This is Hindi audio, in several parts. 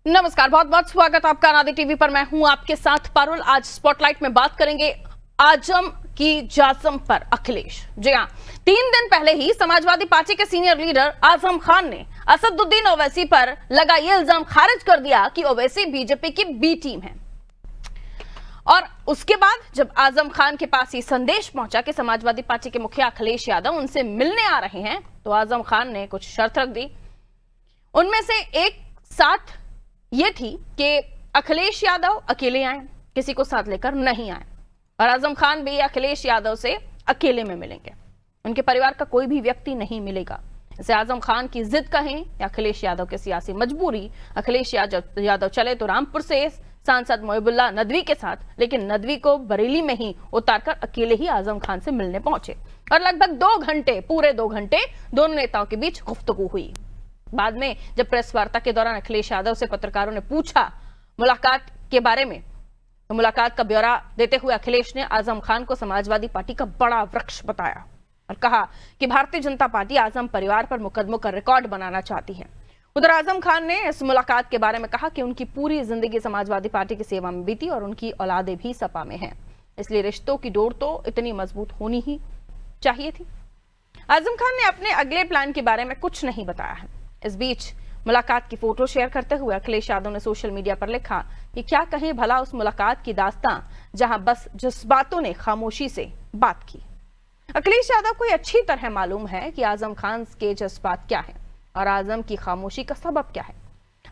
नमस्कार, बहुत बहुत स्वागत आपका अनादि टीवी पर। मैं हूं आपके साथ पारुल। आज स्पॉटलाइट में बात करेंगे आजम की जाजम पर अखिलेश। जी हां, 3 दिन पहले ही समाजवादी पार्टी के सीनियर लीडर आजम खान ने असदुद्दीन ओवैसी पर लगा ये इल्जाम खारिज कर दिया कि ओवैसी बीजेपी की बी टीम है। और उसके बाद जब आजम खान के पास ये संदेश पहुंचा कि समाजवादी पार्टी के मुखिया अखिलेश यादव उनसे मिलने आ रहे हैं, तो आजम खान ने कुछ शर्त रख दी। उनमें से एक साथ ये थी कि अखिलेश यादव अकेले आए, किसी को साथ लेकर नहीं आए, और आजम खान भी अखिलेश यादव से अकेले में मिलेंगे। उनके परिवार का कोई भी व्यक्ति नहीं मिलेगा। इसे आजम खान की जिद कहें या अखिलेश यादव की सियासी मजबूरी। अखिलेश यादव चले तो रामपुर से सांसद मोहिबुल्लाह नदवी के साथ, लेकिन नदवी को बरेली में ही उतारकर अकेले ही आजम खान से मिलने पहुंचे और लगभग 2 घंटे, पूरे 2 घंटे दोनों नेताओं के बीच गुफ्तगू हुई। बाद में जब प्रेस वार्ता के दौरान अखिलेश यादव से पत्रकारों ने पूछा मुलाकात के बारे में, तो मुलाकात का ब्यौरा देते हुए अखिलेश ने आजम खान को समाजवादी पार्टी का बड़ा वृक्ष बताया और कहा कि भारतीय जनता पार्टी आजम परिवार पर मुकदमों का रिकॉर्ड बनाना चाहती है। उधर आजम खान ने इस मुलाकात के बारे में कहा कि उनकी पूरी जिंदगी समाजवादी पार्टी की सेवा में बीती और उनकी औलादें भी सपा में हैं, इसलिए रिश्तों की डोर तो इतनी मजबूत होनी ही चाहिए थी। आजम खान ने अपने अगले प्लान के बारे में कुछ नहीं बताया है। इस बीच मुलाकात की फोटो शेयर करते हुए अखिलेश यादव ने सोशल मीडिया पर लिखा कि क्या कहें भला उस मुलाकात की दास्तां जहां बस जज्बातों ने खामोशी से बात की। अखिलेश यादव को यह अच्छी तरह मालूम है कि आजम खान के जज्बात क्या हैं और आजम की खामोशी का सबब क्या है।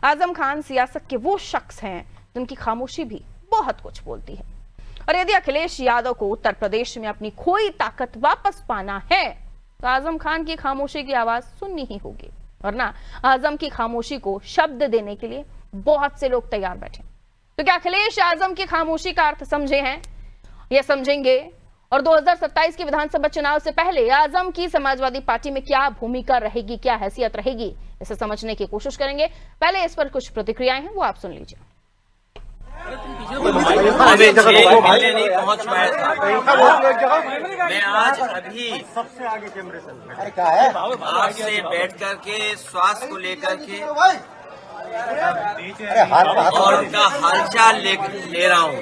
आजम खान सियासत के वो शख्स हैं जिनकी खामोशी भी बहुत कुछ बोलती है, और यदि अखिलेश यादव को उत्तर प्रदेश में अपनी खोई ताकत वापस पाना है तो आजम खान की खामोशी की आवाज सुननी ही होगी, वरना आजम की खामोशी को शब्द देने के लिए बहुत से लोग तैयार बैठे। तो क्या अखिलेश आजम की खामोशी का अर्थ समझे हैं या समझेंगे, और 2027 के विधानसभा चुनाव से पहले आजम की समाजवादी पार्टी में क्या भूमिका रहेगी, क्या हैसियत रहेगी, इसे समझने की कोशिश करेंगे। पहले इस पर कुछ प्रतिक्रियाएं हैं, वो आप सुन लीजिए। नहीं पहुंच पाया था। मैं आज अभी आपसे बैठ करके स्वास्थ्य को लेकर के और उनका हालचाल ले रहा हूं।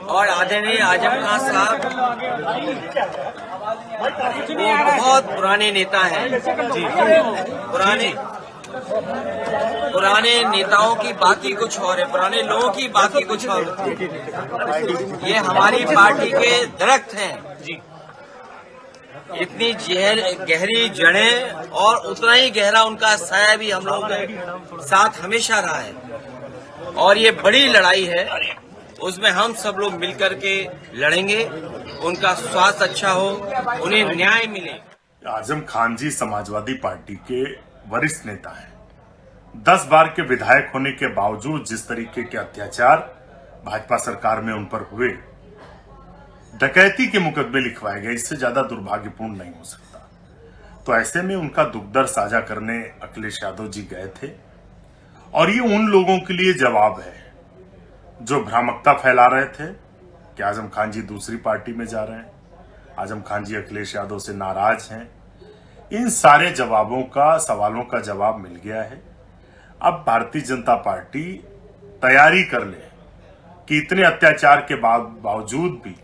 और आदरणीय आजम खान साहब वो बहुत पुराने नेता हैं जी। पुराने नेताओं की बात ही कुछ और है, पुराने लोगों की बात ही कुछ और होती है। ये हमारी पार्टी के दरख्त हैं जी। इतनी गहरी जड़ें और उतना ही गहरा उनका साया भी हम लोगों के साथ हमेशा रहा है। और ये बड़ी लड़ाई है, उसमें हम सब लोग मिलकर के लड़ेंगे। उनका स्वास्थ्य अच्छा हो, उन्हें न्याय मिले। आजम खान जी समाजवादी पार्टी के वरिष्ठ नेता हैं। 10 बार के विधायक होने के बावजूद जिस तरीके के अत्याचार भाजपा सरकार में उन पर हुए, डकैती के मुकदमे लिखवाए गए, इससे ज्यादा दुर्भाग्यपूर्ण नहीं हो सकता। तो ऐसे में उनका दुख दर्द साझा करने अखिलेश यादव जी गए थे, और ये उन लोगों के लिए जवाब है जो भ्रामकता फैला रहे थे कि आजम खान जी दूसरी पार्टी में जा रहे हैं, आजम खान जी अखिलेश यादव से नाराज हैं। इन सारे जवाबों का, सवालों का जवाब मिल गया है। अब भारतीय जनता पार्टी तैयारी कर ले कि इतने अत्याचार के बावजूद भी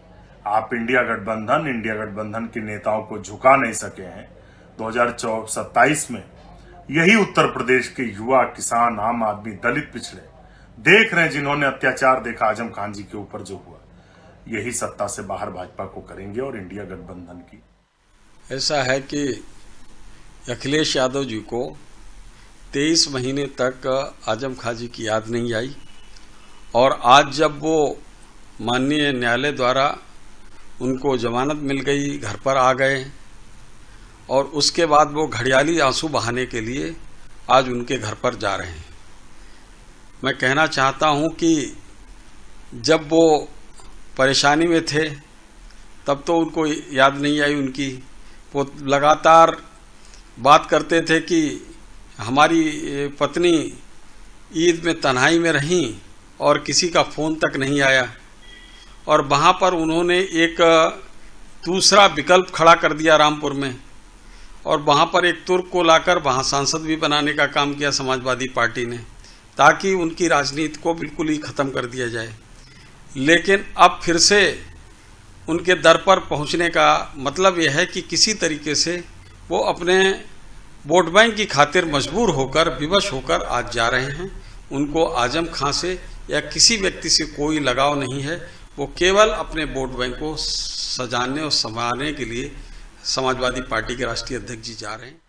आप इंडिया गठबंधन के नेताओं को झुका नहीं सके हैं। 2027 में यही उत्तर प्रदेश के युवा, किसान, आम आदमी, दलित, पिछड़े देख रहे हैं, जिन्होंने अत्याचार देखा आजम खान जी के ऊपर जो हुआ, यही सत्ता से बाहर भाजपा को करेंगे और इंडिया गठबंधन की। ऐसा है कि अखिलेश यादव जी को 23 महीने तक आजम खान जी की याद नहीं आई, और आज जब वो माननीय न्यायालय द्वारा उनको जमानत मिल गई, घर पर आ गए, और उसके बाद वो घड़ियाली आंसू बहाने के लिए आज उनके घर पर जा रहे हैं। मैं कहना चाहता हूं कि जब वो परेशानी में थे तब तो उनको याद नहीं आई उनकी। वो लगातार बात करते थे कि हमारी पत्नी ईद में तन्हाई में रहीं और किसी का फ़ोन तक नहीं आया, और वहाँ पर उन्होंने एक दूसरा विकल्प खड़ा कर दिया रामपुर में, और वहाँ पर एक तुर्क को लाकर वहाँ सांसद भी बनाने का काम किया समाजवादी पार्टी ने, ताकि उनकी राजनीति को बिल्कुल ही ख़त्म कर दिया जाए। लेकिन अब फिर से उनके दर पर पहुँचने का मतलब यह है कि किसी तरीके से वो अपने वोट बैंक की खातिर मजबूर होकर, विवश होकर आज जा रहे हैं। उनको आजम खां से या किसी व्यक्ति से कोई लगाव नहीं है। वो केवल अपने वोट बैंक को सजाने और संभालने के लिए समाजवादी पार्टी के राष्ट्रीय अध्यक्ष जी जा रहे हैं।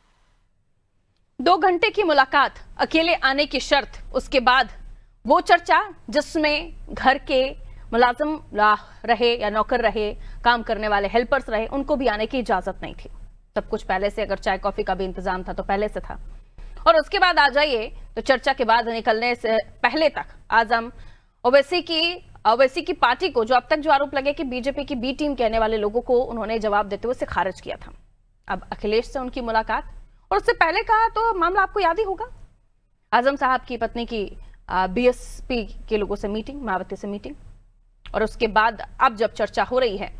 2 घंटे की मुलाकात, अकेले आने की शर्त, उसके बाद वो चर्चा जिसमें घर के मुलाजिम रहे या नौकर रहे, काम करने वाले हेल्पर्स रहे, उनको भी आने की इजाजत नहीं थी। सब कुछ पहले से, अगर चाय कॉफी का भी इंतजाम था तो पहले से था। और उसके बाद आ जाइए तो चर्चा के बाद निकलने से पहले तक आजम ओवैसी की पार्टी को, जो अब तक जो आरोप लगे कि बीजेपी की बी टीम कहने वाले लोगों को उन्होंने जवाब देते हुए उसे खारिज किया था। अब अखिलेश से उनकी मुलाकात, और उससे पहले का तो मामला आपको याद ही होगा, आजम साहब की पत्नी की बीएसपी के लोगों से मीटिंग, मायावती से मीटिंग। और उसके बाद अब जब चर्चा हो रही है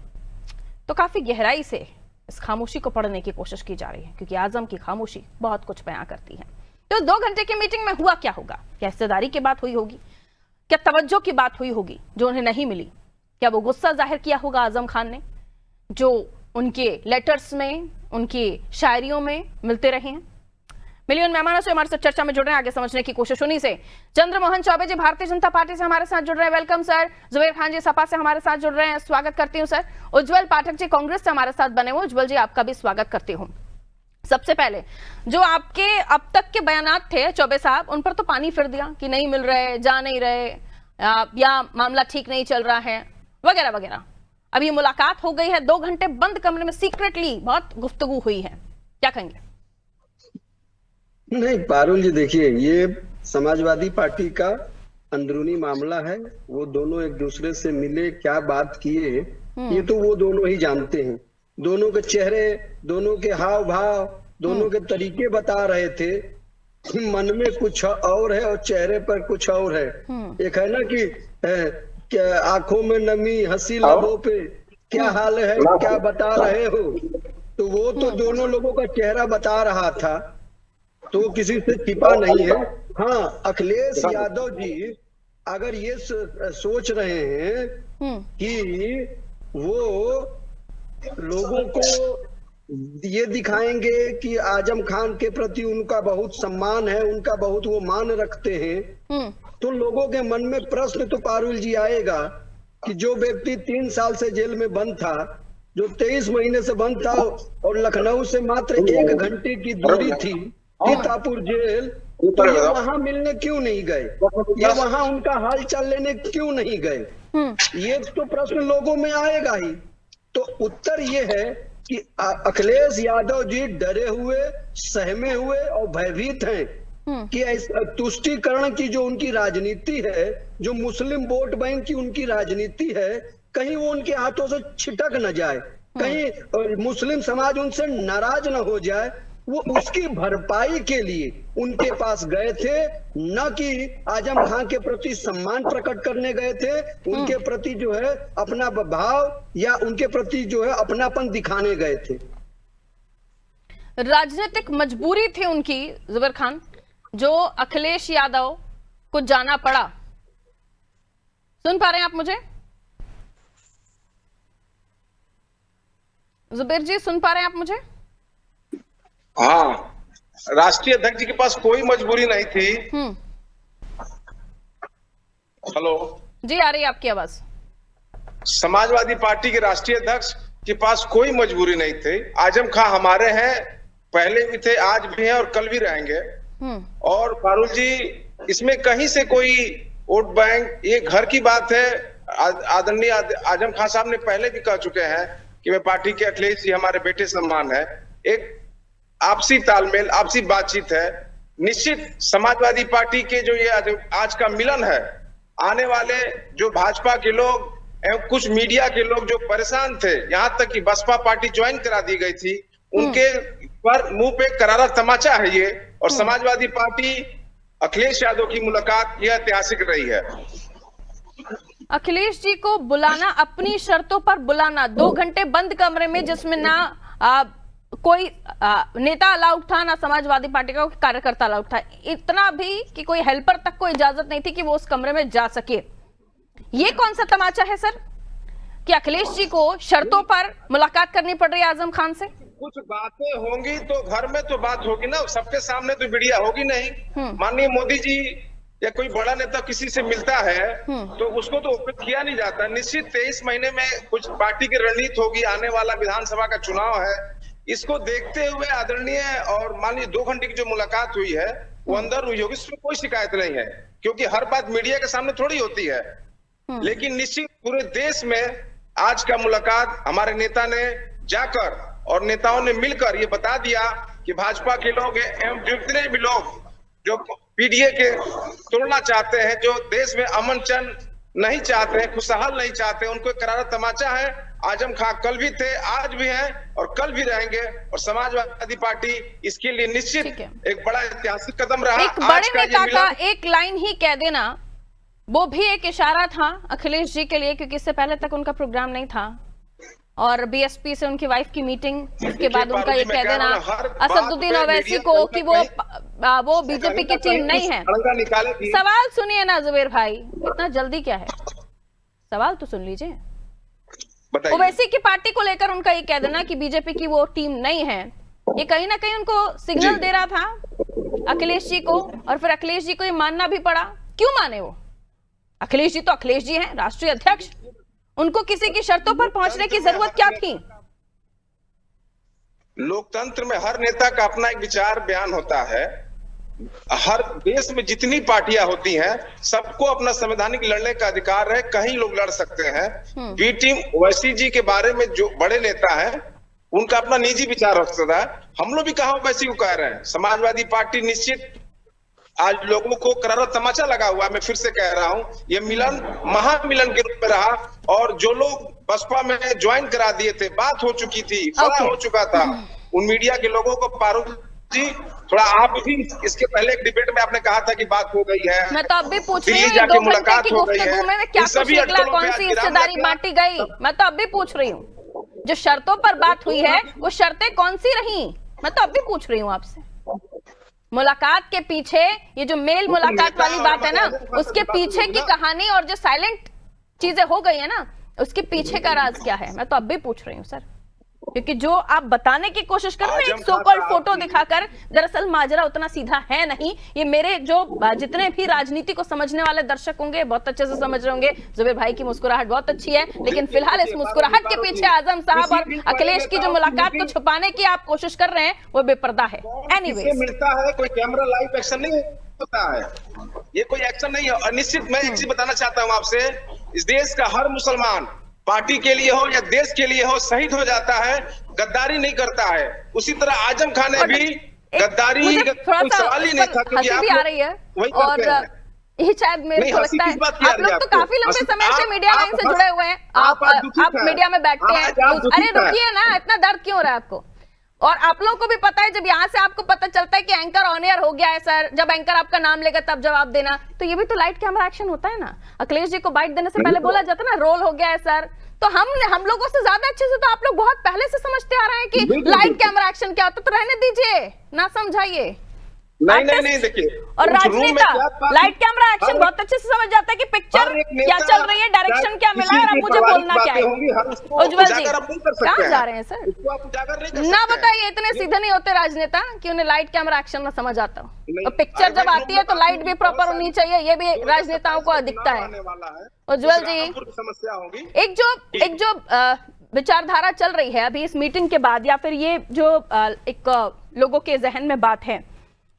तो काफी गहराई से इस खामोशी को पढ़ने की कोशिश की जा रही है, क्योंकि आजम की खामोशी बहुत कुछ बयां करती है। तो 2 घंटे की मीटिंग में हुआ क्या होगा? क्या हिस्सेदारी की बात हुई होगी? क्या तवज्जो की बात हुई होगी जो उन्हें नहीं मिली? क्या वो गुस्सा जाहिर किया होगा आजम खान ने, जो उनके लेटर्स में, उनकी शायरियों में मिलते रहे हैं? मिलियन मेहमानों से हमारे साथ चर्चा में जुड़ रहे हैं, आगे समझने की कोशिश। उन्हीं से चंद्रमोहन चौबे जी भारतीय जनता पार्टी से हमारे साथ जुड़ रहे हैं, वेलकम सर। जुबेर खान जी सपा से हमारे साथ जुड़ रहे हैं, स्वागत करती हूँ सर। उज्जवल पाठक जी कांग्रेस से हमारे साथ बने हुए, उज्जवल जी आपका भी स्वागत करती हूँ। सबसे पहले जो आपके अब तक के बयानात थे चौबे साहब, उन पर तो पानी फिर दिया कि नहीं मिल रहे, जा नहीं रहे, या मामला ठीक नहीं चल रहा है, वगैरह वगैरह। अब ये मुलाकात हो गई है, 2 घंटे बंद कमरे में सीक्रेटली बहुत गुफ्तगू हुई है, क्या कहेंगे? नहीं पारुल जी, देखिए ये समाजवादी पार्टी का अंदरूनी मामला है। वो दोनों एक दूसरे से मिले, क्या बात किए, ये तो वो दोनों ही जानते हैं। दोनों के चेहरे, दोनों के हाव भाव, दोनों के तरीके बता रहे थे। मन में कुछ और है और चेहरे पर कुछ और है। एक है ना कि आंखों में नमी, हंसी लबों पे, क्या हाल है, क्या बता रहे हो। तो वो तो दोनों लोगों का चेहरा बता रहा था, तो किसी से छिपा नहीं है। हाँ, अखिलेश यादव जी अगर ये सोच रहे हैं कि वो लोगों को ये दिखाएंगे कि आजम खान के प्रति उनका बहुत सम्मान है, उनका बहुत वो मान रखते हैं, तो लोगों के मन में प्रश्न तो पारुल जी आएगा कि जो व्यक्ति 3 साल से जेल में बंद था, जो 23 महीने से बंद था और लखनऊ से मात्र 1 घंटे की दूरी थी सीतापुर जेल, तो ये वहां मिलने क्यों नहीं गए? ये वहां उनका हाल चाल लेने क्यों नहीं गए? ये तो प्रश्न लोगों में आएगा ही। तो उत्तर ये है कि अखिलेश यादव जी डरे हुए, सहमे हुए और भयभीत हैं कि तुष्टीकरण की जो उनकी राजनीति है, जो मुस्लिम वोट बैंक की उनकी राजनीति है, कहीं वो उनके हाथों से छिटक न जाए, कहीं मुस्लिम समाज उनसे नाराज न हो जाए। वो उसकी भरपाई के लिए उनके पास गए थे, न कि आजम खान के प्रति सम्मान प्रकट करने गए थे, उनके प्रति जो है अपना भाव या उनके प्रति जो है अपनापन दिखाने गए थे। राजनीतिक मजबूरी थी उनकी, जुबेर खान, जो अखिलेश यादव को जाना पड़ा। सुन पा रहे हैं आप मुझे? जुबेर जी सुन पा रहे हैं आप मुझे? हाँ, राष्ट्रीय अध्यक्ष जी के पास कोई मजबूरी नहीं थी। हेलो जी, आ रही है आपकी आवाज। समाजवादी पार्टी के राष्ट्रीय अध्यक्ष के पास कोई मजबूरी नहीं थी। आजम खां हमारे हैं, पहले भी थे, आज भी हैं और कल भी रहेंगे। और फारूक जी, इसमें कहीं से कोई वोट बैंक, ये घर की बात है। आदरणीय आजम खान साहब ने पहले भी कह चुके हैं कि मैं पार्टी के अखिलेश जी हमारे बेटे सम्मान है। एक आपसी तालमेल, आपसी बातचीत है। निश्चित समाजवादी पार्टी के जो ये आज का मिलन है, आने वाले जो भाजपा के लोग एवं कुछ मीडिया के लोग जो परेशान थे, यहाँ तक कि बसपा पार्टी ज्वाइन करा दी गई थी, उनके पर मुंह पे करारा तमाचा है ये। और समाजवादी पार्टी अखिलेश यादव की मुलाकात यह ऐतिहासिक रही है। अखिलेश जी को बुलाना, अपनी शर्तों पर बुलाना, 2 घंटे बंद कमरे में, जिसमें ना कोई नेता अलाउड था, ना समाजवादी पार्टी का कोई कार्यकर्ता अलाउड था, इतना भी कि कोई हेल्पर तक को इजाजत नहीं थी कि वो उस कमरे में जा सके। ये कौन सा तमाचा है सर कि अखिलेश जी को शर्तों पर मुलाकात करनी पड़ रही है आजम खान से? कुछ बातें होंगी तो घर में तो बात होगी ना, सबके सामने तो मीडिया होगी नहीं। माननीय मोदी जी या कोई बड़ा नेता किसी से मिलता है तो उसको तो ओपन किया नहीं जाता। निश्चित 23 महीने में कुछ पार्टी की रणनीति होगी, आने वाला विधानसभा का चुनाव है, इसको देखते हुए आदरणीय और माननीय 2 घंटे की जो मुलाकात हुई है वो अंदर हुई होगी, इसमें कोई शिकायत नहीं है, क्योंकि हर बात मीडिया के सामने थोड़ी होती है। लेकिन निश्चित पूरे देश में आज का मुलाकात हमारे नेता ने जाकर और नेताओं ने मिलकर ये बता दिया कि भाजपा के लोग एवं जितने भी लोग जो पीडीए के तोड़ना चाहते हैं, जो देश में अमन चैन नहीं चाहते हैं, खुशहाल नहीं चाहते, उनको एक करारा तमाचा है। आजम खां कल भी थे, आज भी हैं और कल भी रहेंगे, और समाजवादी पार्टी इसके लिए निश्चित एक बड़ा ऐतिहासिक कदम रहा। एक बड़े नेता का एक लाइन ही कह देना, वो भी एक इशारा था अखिलेश जी के लिए, क्योंकि इससे पहले तक उनका प्रोग्राम नहीं था, और बीएसपी से उनकी वाइफ की मीटिंग, उसके बाद उनका ये कह देना असदुद्दीन ओवैसी को कि वो बीजेपी की टीम नहीं है। सवाल सुनिए ना जुबेर भाई, इतना जल्दी क्या है, सवाल तो सुन लीजिए। ओवैसी की पार्टी को लेकर उनका ये कह देना कि बीजेपी की वो टीम नहीं है, ये कहीं ना कहीं उनको सिग्नल दे रहा था अखिलेश जी को, और फिर अखिलेश जी को ये मानना भी पड़ा। क्यों माने वो? अखिलेश जी तो अखिलेश जी हैं, राष्ट्रीय अध्यक्ष, उनको किसी की शर्तों पर पहुंचने की जरूरत क्या थी? लोकतंत्र में हर नेता का अपना एक विचार बयान होता है। हर देश में जितनी पार्टियां होती हैं, सबको अपना संवैधानिक लड़ने का अधिकार है, कहीं लोग लड़ सकते हैं। बी टीम ओवैसी जी के बारे में जो बड़े नेता हैं, उनका अपना निजी विचार हो सकता है। हम लोग भी कहा ओवैसी को कह रहे हैं। समाजवादी पार्टी निश्चित आज लोगों को करारा तमाचा लगा हुआ, मैं फिर से कह रहा हूं, ये मिलन महामिलन के रूप में रहा, और जो लोग बसपा में ज्वाइन करा दिए थे, बात हो चुकी थी, फला हो चुका था, उन मीडिया के लोगों को पारुल जी थोड़ा आप भी इसके पहले एक डिबेट में आपने कहा था कि बात हो गई है। मैं तो अब भी पूछ रही हूँ, 2 घंटे की गुफ्तगू में क्या कुछ निकला, कौन सी हिस्सेदारी बांटी गई? मैं तो अब भी पूछ रही हूँ, जो शर्तों पर बात हुई है वो शर्तें कौन सी रही? मैं तो अब भी पूछ रही हूँ आपसे। मुलाकात के पीछे, ये जो मेल मुलाकात वाली बात है ना, उसके पीछे की कहानी और जो साइलेंट चीजें हो गई है ना, उसके पीछे का राज क्या है? मैं तो अब भी पूछ रही हूँ सर, क्योंकि जो आप बताने की कोशिश कर रहे हैं एक सो कॉल्ड फोटो दिखाकर, दरअसल माजरा उतना सीधा है नहीं। ये मेरे जो जितने भी राजनीति को समझने वाले दर्शक होंगे बहुत अच्छे से समझ रहे होंगे। जुबेर भाई की मुस्कुराहट बहुत अच्छी है, लेकिन फिलहाल इस मुस्कुराहट के पीछे आजम साहब और अखिलेश की जो मुलाकात को छुपाने की आप कोशिश कर रहे हैं, वो बेपर्दा है। एनीवे मिलता है, कोई कैमरा लाइव एक्शन नहीं होता है, ये कोई एक्शन नहीं है। निश्चित मैं एक चीज बताना चाहता हूँ आपसे, इस देश का हर मुसलमान पार्टी के लिए हो या देश के लिए हो शहीद हो जाता है, गद्दारी नहीं करता है। उसी तरह आजम खान ने भी गद्दारी का कोई सवाल ही नहीं था, क्योंकि आप आ रही है, और ये शायद मेरे को लगता है आप लोग तो काफी लंबे समय से मीडिया लाइन से जुड़े हुए हैं, आप मीडिया में बैठते हैं। अरे रुकिए ना, इतना दर्द क्यों हो रहा है आपको? और आप लोगों को भी पता है, जब यहाँ से आपको पता चलता है कि एंकर ऑन एयर हो गया है सर, जब एंकर आपका नाम लेगा तब जवाब देना, तो ये भी तो लाइट कैमरा एक्शन होता है ना। अखिलेश जी को बाइट देने से पहले बोला जाता है ना, रोल हो गया है सर। तो हम लोगों से ज्यादा अच्छे से तो आप लोग बहुत पहले से समझते आ रहे हैं कि लाइट कैमरा एक्शन क्या होता, तो रहने दीजिए, ना समझाइए। नहीं देखिए, और राजनेता लाइट कैमरा एक्शन बहुत अच्छे से समझ जाता है कि पिक्चर क्या चल रही है, डायरेक्शन क्या मिला है, और अब मुझे बोलना क्या है। उज्जवल जी कहाँ जा रहे हैं सर? ना बताइए, इतने सीधे नहीं होते राजनेता कि उन्हें लाइट कैमरा एक्शन ना समझ आता हो। और पिक्चर जब आती है तो लाइट भी प्रॉपर होनी चाहिए, ये भी राजनेताओं को दिखता है। उज्जवल जी, एक जो विचारधारा चल रही है अभी इस मीटिंग के बाद, या फिर ये जो एक लोगों के जहन में बात है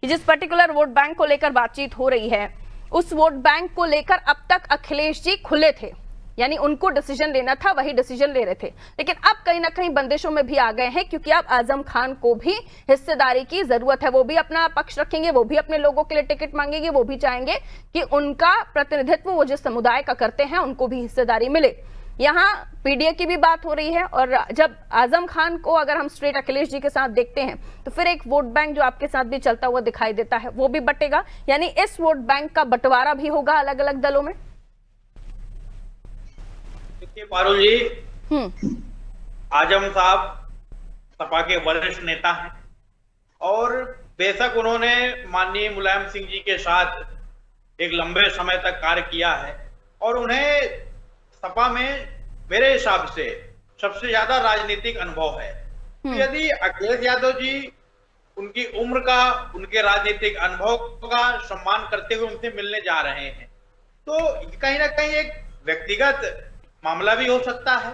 कि जिस पर्टिकुलर वोट बैंक को लेकर बातचीत हो रही है, उस वोट बैंक को लेकर अब तक अखिलेश जी खुले थे, यानी उनको डिसीजन लेना था, वही डिसीजन ले रहे थे। लेकिन अब कहीं ना कहीं बंदिशों में भी आ गए हैं, क्योंकि अब आजम खान को भी हिस्सेदारी की जरूरत है। वो भी अपना पक्ष रखेंगे, वो भी अपने लोगों के लिए टिकट मांगेंगे, वो भी चाहेंगे कि उनका प्रतिनिधित्व वो जिस समुदाय का करते हैं उनको भी हिस्सेदारी मिले। यहाँ पीडीए की भी बात हो रही है, और जब आजम खान को अगर हम स्ट्रेट अखिलेश जी के साथ देखते हैं तो फिर एक वोट बैंक जो आपके साथ भी चलता हुआ दिखाई देता है, वो भी बटेगा, यानी इस वोट बैंक का बंटवारा भी होगा अलग अलग दलों में। देखिए पारुल जी, आजम साहब सपा के वरिष्ठ नेता हैं और बेशक उन्होंने माननीय मुलायम सिंह जी के साथ एक लंबे समय तक कार्य किया है और उन्हें सपा में मेरे हिसाब से सबसे ज्यादा राजनीतिक अनुभव है। तो यदि अखिलेश यादव जी उनकी उम्र का, उनके राजनीतिक अनुभव का सम्मान करते हुए उनसे मिलने जा रहे हैं तो कहीं ना कहीं एक व्यक्तिगत मामला भी हो सकता है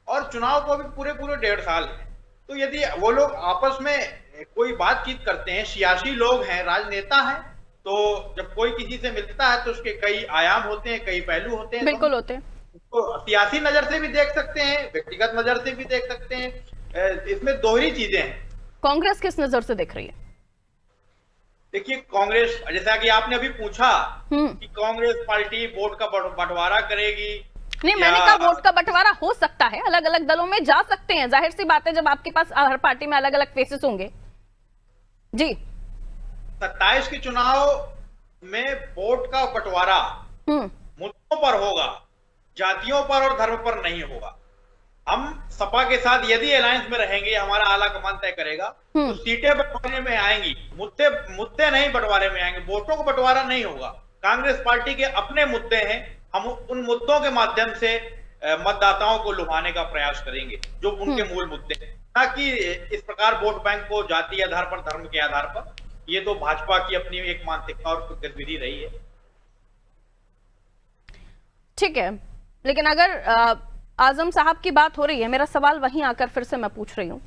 और चुनाव को भी पूरे 1.5 साल है। तो यदि वो लोग आपस में कोई बातचीत करते हैं, सियासी लोग हैं, राजनेता हैं, तो जब कोई किसी से मिलता है तो उसके कई आयाम होते हैं, कई पहलू होते हैं। बिल्कुल होते हैं। तो सियासी नजर से भी देख सकते हैं, व्यक्तिगत नजर से भी देख सकते हैं, इसमें दोहरी चीजें हैं। कांग्रेस किस नजर से देख रही है? देखिए कांग्रेस, जैसा कि आपने अभी पूछा कि कांग्रेस पार्टी वोट का बंटवारा करेगी, नहीं मैंने कहा वोट का बंटवारा हो सकता है, अलग अलग दलों में जा सकते हैं, जाहिर सी बात है जब आपके पास हर पार्टी में अलग अलग फेसेस होंगे। जी 27 के चुनाव में वोट का बंटवारा मुद्दों पर होगा, जातियों पर और धर्म पर नहीं होगा। हम सपा के साथ यदि अलायंस में रहेंगे, हमारा आला कमान तय करेगा तो सीटें बंटवारे में आएंगी, मुद्दे नहीं बंटवारे में आएंगे, वोटों को बंटवारा नहीं होगा। कांग्रेस पार्टी के अपने मुद्दे हैं, हम उन मुद्दों के माध्यम से मतदाताओं को लुभाने का प्रयास करेंगे जो उनके मूल मुद्दे हैं, ताकि इस प्रकार वोट बैंक को जाति आधार पर, धर्म के आधार पर, ये तो भाजपा की अपनी एक मानसिकता और गतिविधि रही है। ठीक है, लेकिन अगर आजम साहब की बात हो रही है, मेरा सवाल वहीं आकर फिर से मैं पूछ रही हूँ,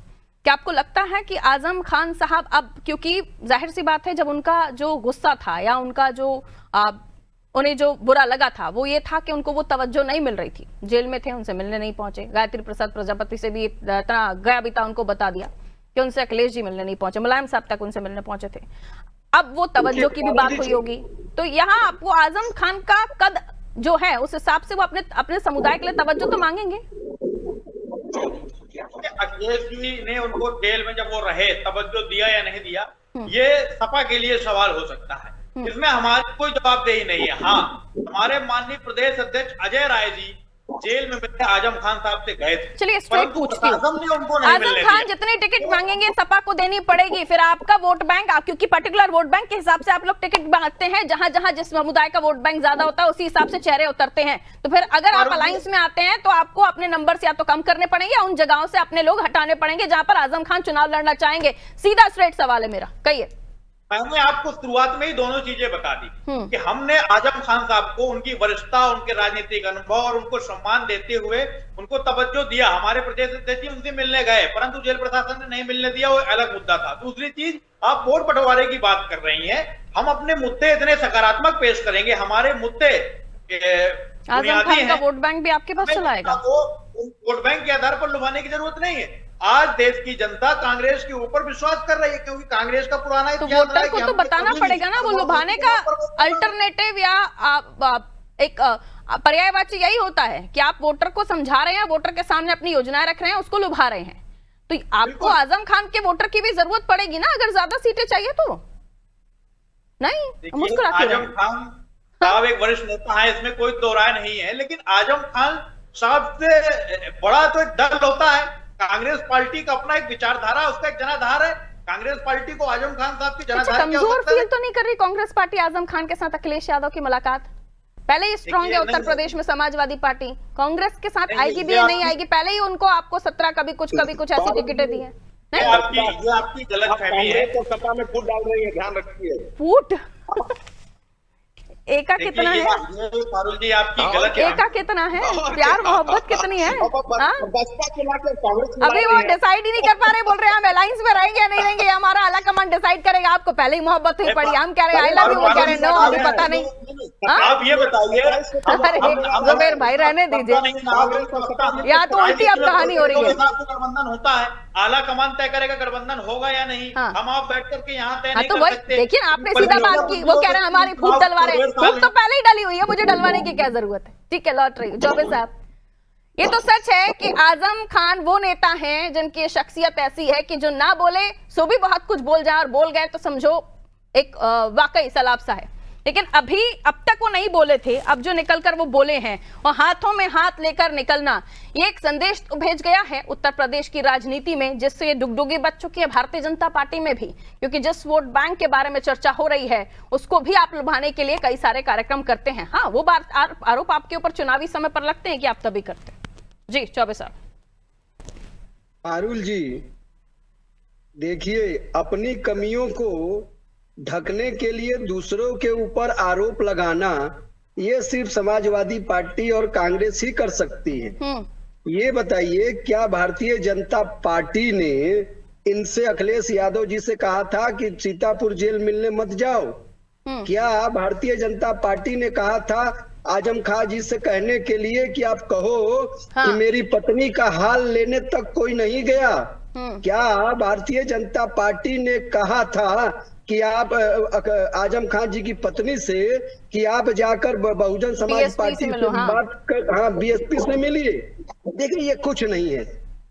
क्या आपको लगता है कि आजम खान साहब अब, क्योंकि जाहिर सी बात है जब उनका जो गुस्सा था या उनका जो उन्हें जो बुरा लगा था वो ये था कि उनको वो तवज्जो नहीं मिल रही थी, जेल में थे, उनसे मिलने नहीं पहुंचे, गायत्री प्रसाद प्रजापति से भी इतना गया भी था, उनको बता दिया कि उनसे अखिलेश जी मिलने नहीं पहुंचे, मुलायम साहब तक उनसे मिलने पहुंचे थे, अब वो तवज्जो की भी बात हुई होगी, तो यहाँ आपको आजम खान का कद जो है उस हिसाब से वो अपने समुदाय के लिए तवज्जो तो मांगेंगे। अखिलेश जी ने उनको जेल में जब वो रहे तवज्जो दिया या नहीं दिया, ये सपा के लिए सवाल हो सकता है, इसमें हमारी कोई जवाबदेही नहीं है। हाँ, हमारे माननीय प्रदेश अध्यक्ष अजय राय जी जेल में मिलने आजम खान साहब से गए थे। चलिए स्ट्रेट पूछती हूँ, आजम खान जितनी टिकट मांगेंगे सपा को देनी पड़ेगी, फिर आपका वोट बैंक, क्योंकि पर्टिकुलर वोट बैंक के हिसाब से आप लोग टिकट बांटते हैं, जहां जहां जिस समुदाय का वोट बैंक ज्यादा होता है उसी हिसाब से चेहरे उतरते हैं, तो फिर अगर आप अलायंस में आते हैं तो आपको अपने नंबर से या तो कम करने पड़ेंगे या उन जगहों से अपने लोग हटाने पड़ेंगे जहां पर आजम खान चुनाव लड़ना चाहेंगे। सीधा स्ट्रेट सवाल है मेरा, कहिए। मैंने आपको शुरुआत में ही दोनों चीजें बता दी कि हमने आजम खान साहब को उनकी वरिष्ठता, उनके राजनीतिक अनुभव और उनको सम्मान देते हुए उनको तवज्जो दिया। हमारे प्रदेश अध्यक्ष जी उनसे मिलने गए, परंतु जेल प्रशासन ने नहीं मिलने दिया, वो अलग मुद्दा था। दूसरी चीज, आप वोट बंटवारे की बात कर रही हैं, हम अपने मुद्दे इतने सकारात्मक पेश करेंगे, हमारे मुद्दे आजम खान का वोट बैंक भी आपके पास चला आएगा, वोट बैंक के आधार पर लुभाने की जरूरत नहीं है। आज देश की जनता कांग्रेस के ऊपर विश्वास कर रही है, क्योंकि कांग्रेस का पुराना तो वोटर को तो बताना पड़ेगा ना, वो लुभाने का अल्टरनेटिव या एक पर्यायवाची यही होता है कि आप वोटर को समझा रहे हैं, वोटर के सामने अपनी योजनाएं रख रहे हैं, उसको लुभा रहे हैं, तो आपको आजम खान के वोटर की भी जरूरत पड़ेगी ना अगर ज्यादा सीटें चाहिए तो। नहीं मुस्कुराते आजम खान साहब एक वरिष्ठ नेता है, इसमें कोई दो राय नहीं है, लेकिन आजम खान साहब से बड़ा तो एक दल होता है। कांग्रेस पार्टी का अपना एक विचारधारा, उसका एक जनाधार है। कांग्रेस पार्टी को आजम खान साहब की जनाधार कमजोर फील तो नहीं कर रही कांग्रेस पार्टी आजम खान के साथ अखिलेश यादव की मुलाकात? पहले ही स्ट्रॉन्ग है उत्तर प्रदेश में समाजवादी पार्टी, कांग्रेस के साथ आएगी भी नहीं आएगी, पहले ही उनको आपको 17 कभी कुछ ऐसी टिकटें दी है। आपकी गलतफहमी है, तो सपा में फूट डाल रही है, ध्यान रखिए। फूट एका कितना है पारुल जी, आपकी गलत एका कितना है, प्यार मोहब्बत कितनी है? अभी वो डिसाइड ही नहीं कर पा रहे, बोल रहे हैं हम अलायंस में रहेंगे या नहीं रहेंगे, हमारा आला कमान डिसाइड करेगा। आपको पहले ही मोहब्बत हुई पड़ी, हम कह रहे आई लव यू, वो कह रहे नो, अभी पता नहीं। आप ये बताइए, अरे जुबेर भाई रहने दीजिए, या तो उल्टी अब कहानी हो रही है। गठबंधन होता है, आला कमान तय करेगा गठबंधन होगा या नहीं, हम आप बैठ करके यहाँ तय नहीं कर सकते। देखिए आपने सीधा बात की, वो कह रहे हैं हमारी फूट डलवा रहे, फूट तो पहले ही डली हुई है, मुझे डलवाने की क्या जरूरत है। ठीक है, लौट रही हूँ चौबे साहब, ये तो सच है कि आजम खान वो नेता हैं जिनकी शख्सियत ऐसी है कि जो ना बोले सो भी बहुत कुछ बोल जाए, और बोल गए तो समझो एक वाकई सैलाब सा है। लेकिन अभी अब तक वो नहीं बोले थे, अब जो निकलकर वो बोले हैं और हाथों में हाथ लेकर निकलना, ये एक संदेश तो भेज गया है उत्तर प्रदेश की राजनीति में, जिससे ये डुगडुगी बच चुकी है भारतीय जनता पार्टी में भी, क्योंकि जिस वोट बैंक के बारे में चर्चा हो रही है उसको भी आप लुभाने के लिए कई सारे कार्यक्रम करते हैं। हाँ, वो बात आरोप आपके ऊपर चुनावी समय पर लगते हैं कि आप तभी करते हैं। जी चौबे साहब। पारुल जी, देखिए, अपनी कमियों को ढकने के लिए दूसरों के ऊपर आरोप लगाना, ये सिर्फ समाजवादी पार्टी और कांग्रेस ही कर सकती है। ये बताइए, क्या भारतीय जनता पार्टी ने इनसे अखिलेश यादव जी से कहा था कि सीतापुर जेल मिलने मत जाओ? क्या भारतीय जनता पार्टी ने कहा था आजम खान जी से कहने के लिए कि आप कहो कि मेरी पत्नी का हाल लेने तक कोई नहीं गया? क्या भारतीय जनता पार्टी ने कहा था कि आप आजम खान जी की पत्नी से कि आप जाकर बहुजन समाज पार्टी से बात कर, हाँ, बीएसपी से मिलिए? देखिए, ये कुछ नहीं है,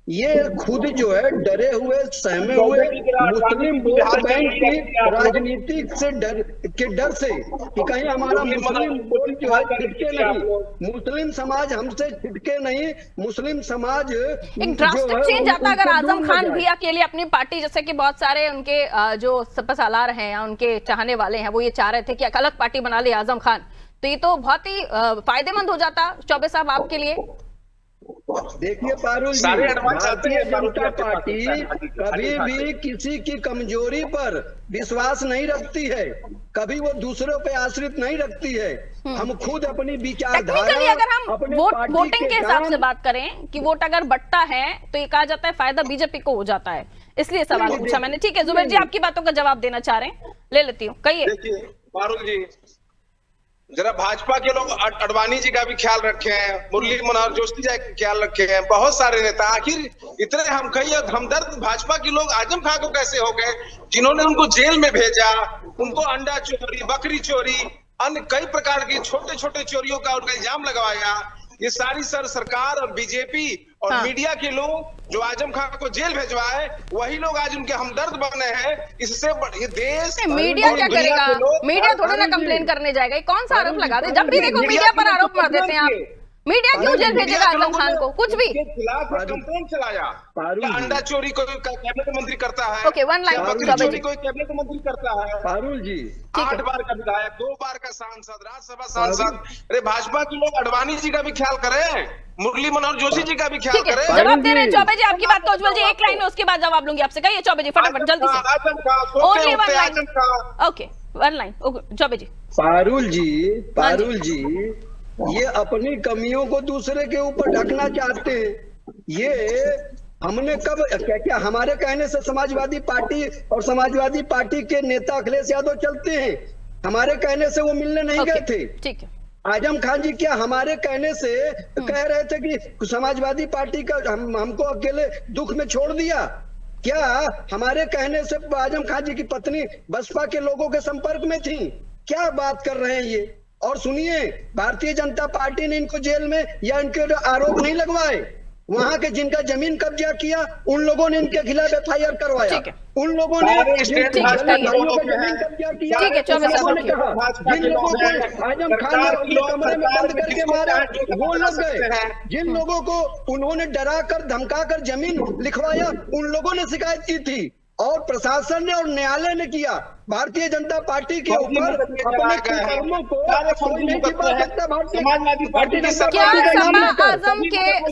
ये खुद जो है डरे हुए सहमे हुए मुस्लिम वोट बैंक की राजनीति से डर से कि कहीं हमारा मुस्लिम वोट जो है छिटके नहीं, मुस्लिम समाज हमसे छिटके नहीं, मुस्लिम समाज एक ड्रास्टिक चेंज आता अगर आजम खान भी अकेले अपनी पार्टी, जैसे कि बहुत सारे उनके जो सपसालार हैं या उनके चाहने वाले हैं वो ये चाह रहे थे कि एक अलग पार्टी बना ले आजम खान, तो ये तो बहुत ही फायदेमंद हो जाता चौबे साहब आपके लिए। देखिए पारुल जी, भारतीय जनता पार्टी कभी भी किसी की कमजोरी पर विश्वास नहीं रखती है, कभी वो दूसरों पे आश्रित नहीं रखती है। हम खुद अपनी विचारधारा, अगर हम वोटिंग के हिसाब से बात करें कि वोट अगर बढ़ता है तो ये कहा जाता है फायदा बीजेपी को हो जाता है, इसलिए सवाल पूछा मैंने। ठीक है जुबेर जी, आपकी बातों का जवाब देना चाह रहे हैं, ले लेती हूँ, कहिए। देखिए पारुल जी, जरा भाजपा के लोग अडवाणी जी का भी ख्याल रखे हैं, मुरली मनोहर जोशी जी का ख्याल रखे हैं, बहुत सारे नेता, आखिर इतने हम कही हमदर्द भाजपा के लोग आजम खान को कैसे हो गए, जिन्होंने उनको जेल में भेजा, उनको अंडा चोरी, बकरी चोरी, अन्य कई प्रकार की छोटे छोटे चोरियों का उनका इल्जाम लगवाया। ये सारी सरकार और बीजेपी और मीडिया के लोग जो आजम खान को जेल भेजवाए, वही लोग आज उनके हमदर्द बने हैं। इससे ये देश, मीडिया क्या करेगा? मीडिया थोड़ा ना कंप्लेन करने जाएगा, कौन सा आरोप लगा दे? जब भी देखो मीडिया पर आरोप मार देते हैं आप। मीडिया क्यों जेल भेजेगा आजम खान को? कुछ भी खिलाफ कंप्लेन चलाया। अंडा चोरी कोई कैबिनेट मंत्री करता है, ओके, वन लाइन चोरी कोई कैबिनेट मंत्री करता है, पारुल जी 8 बार का विधायक, 2 बार का सांसद, राज्यसभा सांसद। अरे भाजपा के लोग अडवाणी जी का भी ख्याल करें, मुरली मनोहर जोशी जी का भी ख्याल करें। जवाब दे रहे हैं चौबे जी, आपकी बात तो उज्जवल जी एक लाइन में, उसके बाद जवाब लूंगी आपसे। कहिए चौबे जी फटाफट जल्दी से, only one line. Okay, one line Chaubey ji. Parul ji, ये अपनी कमियों को दूसरे के ऊपर ढकना चाहते हैं। ये हमने कब क्या हमारे कहने से समाजवादी पार्टी और समाजवादी पार्टी के नेता अखिलेश यादव चलते हैं? हमारे कहने से वो मिलने नहीं गए थे। ठीक है, आजम खान जी क्या हमारे कहने से कह रहे थे कि समाजवादी पार्टी का हमको अकेले दुख में छोड़ दिया? क्या हमारे कहने से आजम खान जी की पत्नी बसपा के लोगों के संपर्क में थी? क्या बात कर रहे हैं ये? और सुनिए, भारतीय जनता पार्टी ने इनको जेल में या इनके आरोप नहीं लगवाए, वहां के जिनका जमीन कब्जा किया उन लोगों ने इनके खिलाफ FIR करवाया, उन लोगों ने जमीन कब्जा किया, जिन लोगों को आजम खान ने अपने कमरे में बंद करके मारा वो लोग गए, जिन लोगों को उन्होंने डरा कर धमका कर जमीन लिखवाया उन लोगों ने शिकायत की थी, और प्रशासन ने और न्यायालय ने किया। भारतीय जनता पार्टी के ऊपर अपने कर्मों को कोई नहीं छिपा सकता। भारतीय पार्टी क्या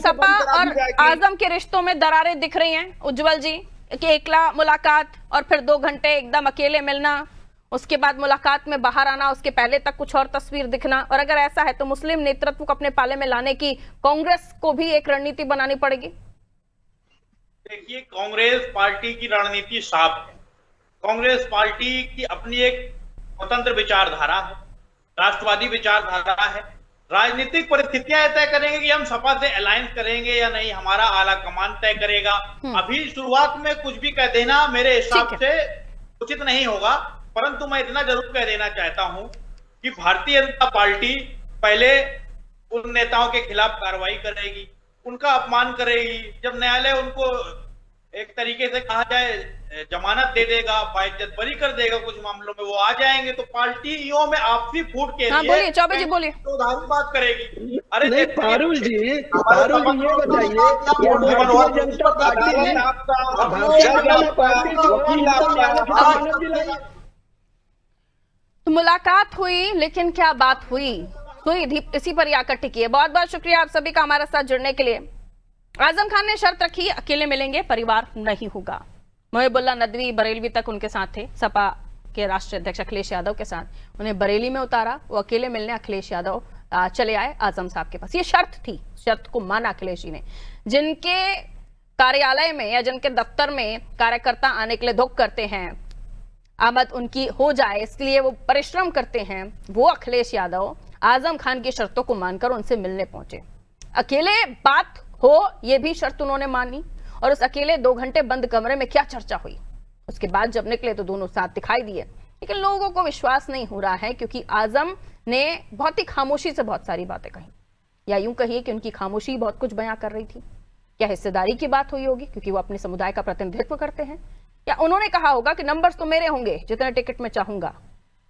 सपा और आजम के रिश्तों में दरारें दिख रही हैं उज्जवल जी? कि एकला मुलाकात और फिर 2 घंटे एकदम अकेले मिलना, उसके बाद मुलाकात में बाहर आना, उसके पहले तक कुछ और तस्वीर दिखना, और अगर ऐसा है तो मुस्लिम नेतृत्व को अपने पाले में लाने की कांग्रेस को भी एक रणनीति बनानी पड़ेगी। देखिए, कांग्रेस पार्टी की रणनीति साफ है। कांग्रेस पार्टी की अपनी एक स्वतंत्र विचारधारा है, राष्ट्रवादी विचारधारा है। राजनीतिक परिस्थितियां तय करेंगे कि हम सपा से अलायंस करेंगे या नहीं, हमारा आला कमान तय करेगा। अभी शुरुआत में कुछ भी कह देना मेरे हिसाब से उचित नहीं होगा, परंतु मैं इतना जरूर कह देना चाहता हूं कि भारतीय जनता पार्टी पहले उन नेताओं के खिलाफ कार्रवाई करेगी, उनका अपमान करेगी। जब न्यायालय उनको एक तरीके से कहा जाए जमानत दे देगा, बाइज्जत बरी कर देगा, कुछ मामलों में वो आ जाएंगे तो पार्टियों में आपसी फूट के हाँ, लिए बोलिए चौबे जी, बोलिए। तो उधारी बात करेगी। अरे नहीं पारुल जी ये बताइए कि भारतीय जनता पार्टी ने तो मुलाकात हुई, लेकिन क्या बात हुई इसी पर ही आकर टिकी है। बहुत बहुत शुक्रिया आप सभी का हमारे साथ जुड़ने के लिए। आजम खान ने शर्त रखी, अकेले मिलेंगे, परिवार नहीं होगा। मोहिबुल्लाह नदवी बरेलवी तक उनके साथ थे, सपा के राष्ट्रीय अध्यक्ष अखिलेश यादव के साथ। उन्हें बरेली में उतारा, वो अकेले मिलने अखिलेश यादव चले आए आजम साहब के पास। ये शर्त थी, शर्त को माना अखिलेश जी ने। जिनके कार्यालय में या जिनके दफ्तर में कार्यकर्ता आने के लिए धोख करते हैं, आमद उनकी हो जाए इसलिए वो परिश्रम करते हैं, वो अखिलेश यादव आजम खान की शर्तों को मानकर उनसे मिलने पहुंचे। अकेले बात हो ये भी शर्त उन्होंने मानी, और उस अकेले 2 घंटे बंद कमरे में क्या चर्चा हुई, उसके बाद जब निकले तो दोनों साथ दिखाई दिए। लेकिन लोगों को विश्वास नहीं हो रहा है, क्योंकि आजम ने बहुत ही खामोशी से बहुत सारी बातें कही, या यूं कहिए कि उनकी खामोशी बहुत कुछ बयां कर रही थी। क्या हिस्सेदारी की बात हुई होगी, क्योंकि वो अपने समुदाय का प्रतिनिधित्व करते हैं, या उन्होंने कहा होगा कि नंबर्स तो मेरे होंगे जितने टिकट में चाहूंगा,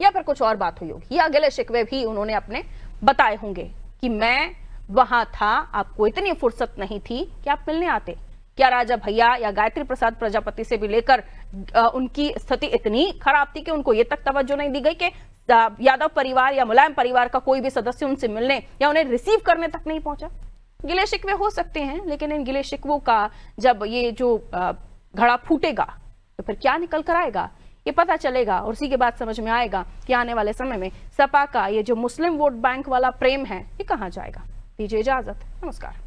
या फिर कुछ और बात हुई होगी, या अगले शिकवे भी उन्होंने अपने बताए होंगे कि मैं वहां था, आपको इतनी फुर्सत नहीं थी कि आप मिलने आते। क्या राजा भैया या गायत्री प्रसाद प्रजापति से भी लेकर उनकी स्थिति इतनी खराब थी कि उनको ये तक तवज्जो नहीं दी गई कि यादव परिवार या मुलायम परिवार का कोई भी सदस्य उनसे मिलने या उन्हें रिसीव करने तक नहीं पहुंचा? गिले शिकवे हो सकते हैं, लेकिन इन गिले शिकवों का जब ये जो घड़ा फूटेगा तो फिर क्या निकल कर आएगा ये पता चलेगा, और उसी के बाद समझ में आएगा कि आने वाले समय में सपा का ये जो मुस्लिम वोट बैंक वाला प्रेम है ये कहां जाएगा। दीजिए इजाजत, नमस्कार।